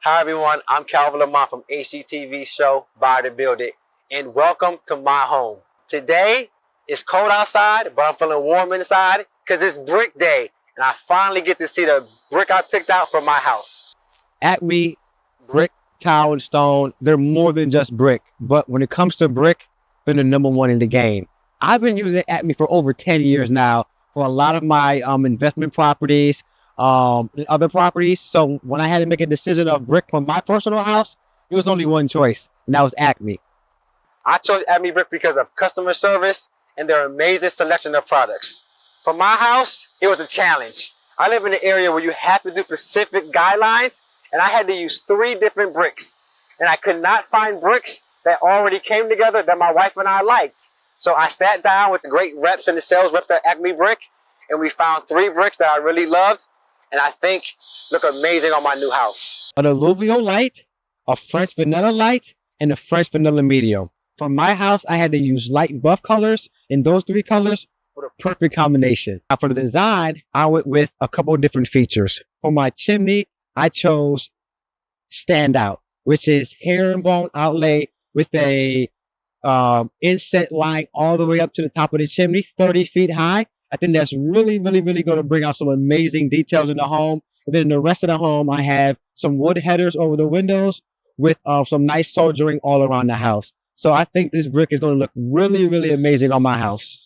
Hi everyone, I'm Calvin LaMont from HGTV show Buy to Build It, and welcome to my home. Today, it's cold outside, but I'm feeling warm inside because it's brick day, and I finally get to see the brick I picked out for my house. Acme, brick, tile, and stone, they're more than just brick. But when it comes to brick, they're the number one in the game. I've been using Acme for over 10 years now for a lot of my investment properties, and other properties. So when I had to make a decision of brick for my personal house, it was only one choice, and that was Acme. I chose Acme Brick because of customer service and their amazing selection of products. For my house, it was a challenge. I live in an area where you have to do specific guidelines, and I had to use 3 different bricks. And I could not find bricks that already came together that my wife and I liked. So I sat down with the great reps and the sales reps at Acme Brick, and we found 3 bricks that I really loved, and I think look amazing on my new house. An alluvial light, a French vanilla light, and a French vanilla medium. For my house, I had to use light buff colors, and those 3 colors were the perfect combination. Now for the design, I went with a couple of different features. For my chimney, I chose Standout, which is herringbone outlay with a inset line all the way up to the top of the chimney, 30 feet high. I think that's really going to bring out some amazing details in the home. And then the rest of the home, I have some wood headers over the windows with some nice soldiering all around the house. So I think this brick is going to look really amazing on my house.